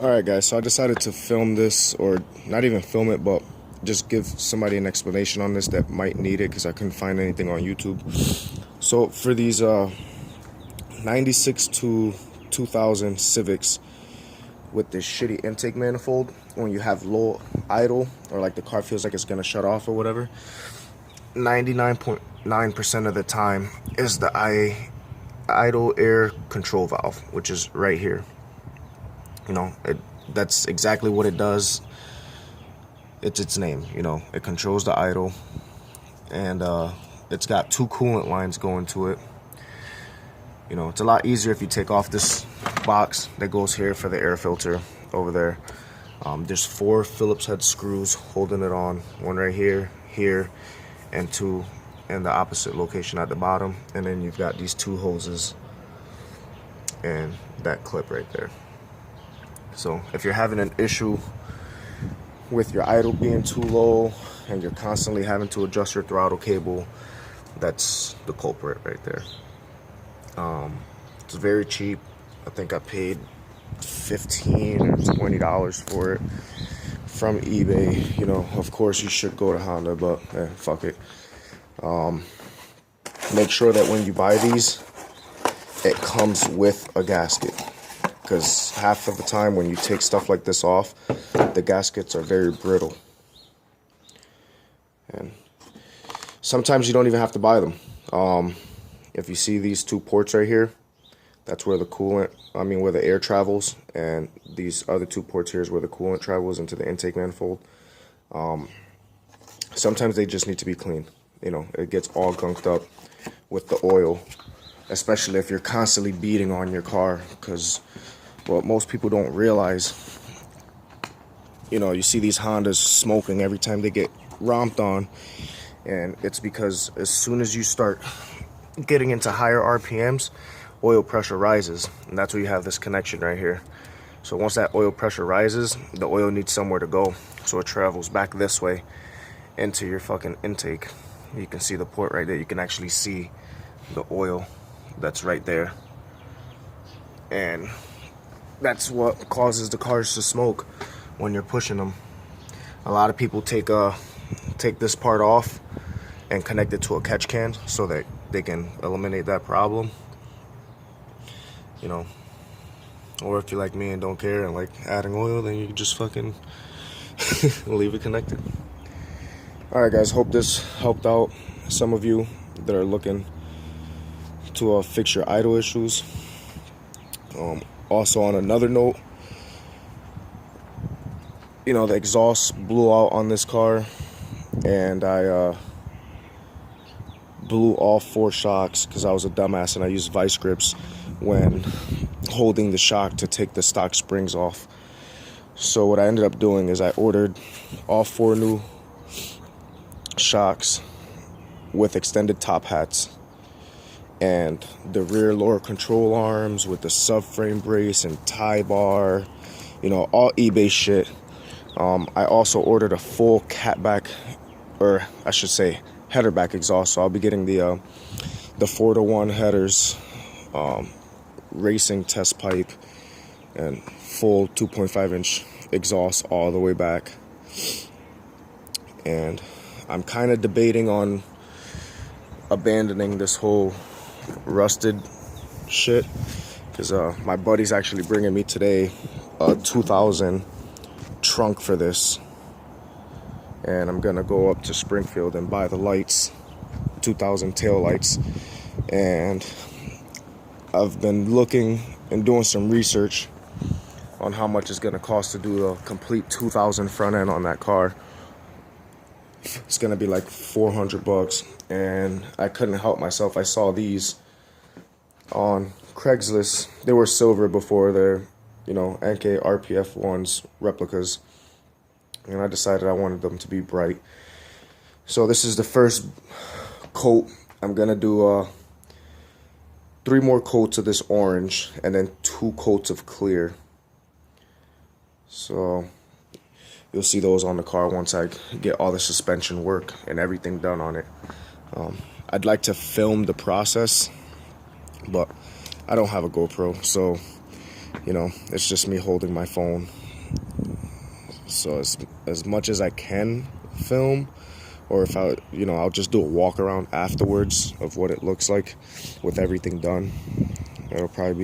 Alright guys, so I decided to film this, or not even film it, but just give somebody an explanation on this that might need it because I couldn't find anything on YouTube. So for these 96 to 2000 Civics with this shitty intake manifold, when you have low idle or like the car feels like it's gonna shut off or whatever, 99.9% of the time is the idle air control valve, which is right here. You know, that's exactly what it does. It's its name, you know. It controls the idle, and it's got two coolant lines going to it. You know, it's a lot easier if you take off this box that goes here for the air filter over there. There's 4 Phillips head screws holding it on, one right here, here, and 2 in the opposite location at the bottom. And then you've got these 2 hoses and that clip right there. So if you're having an issue with your idle being too low and you're constantly having to adjust your throttle cable, that's the culprit right there. It's very cheap. I think I paid $15 or $20 for it from eBay. You know, of course you should go to Honda, but fuck it. Make sure that when you buy these, it comes with a gasket, because half of the time when you take stuff like this off, the gaskets are very brittle, and sometimes you don't even have to buy them. If you see these 2 ports right here, that's where the where the air travels, and these other 2 ports here is where the coolant travels into the intake manifold. Sometimes they just need to be cleaned. You know, it gets all gunked up with the oil, especially if you're constantly beating on your car, because what most people don't realize, you know, you see these Hondas smoking every time they get romped on, and it's because as soon as you start getting into higher RPMs, oil pressure rises, and that's where you have this connection right here. So once that oil pressure rises, the oil needs somewhere to go, so it travels back this way into your fucking intake. You can see the port right there. You can actually see the oil that's right there, and that's what causes the cars to smoke when you're pushing them. A lot of people take this part off and connect it to a catch can so that they can eliminate that problem, you know. Or if you're like me and don't care and like adding oil, then you can just fucking leave it connected. Alright guys, hope this helped out some of you that are looking to fix your idle issues. Also, on another note, you know, the exhaust blew out on this car, and I blew all 4 shocks because I was a dumbass and I used vice grips when holding the shock to take the stock springs off. So what I ended up doing is I ordered all 4 new shocks with extended top hats, and the rear lower control arms with the subframe brace and tie bar, you know, all eBay shit. I also ordered a full catback, or I should say header back exhaust, so I'll be getting the 4-to-1 headers, racing test pipe, and full 2.5-inch exhaust all the way back. And I'm kind of debating on abandoning this whole rusted shit, because my buddy's actually bringing me today a 2000 trunk for this, and I'm gonna go up to Springfield and buy the lights, 2000 tail lights. And I've been looking and doing some research on how much it's gonna cost to do a complete 2000 front end on that car. It's gonna be like $400, and I couldn't help myself. I saw these on Craigslist. They were silver before. They're, you know, NK RPF ones, replicas, and I decided I wanted them to be bright. So this is the first coat. I'm gonna do 3 more coats of this orange, and then 2 coats of clear. So you'll see those on the car once I get all the suspension work and everything done on it. I'd like to film the process, but I don't have a GoPro, so you know, it's just me holding my phone. So as much as I can film, or if I, you know, I'll just do a walk around afterwards of what it looks like with everything done. It'll probably be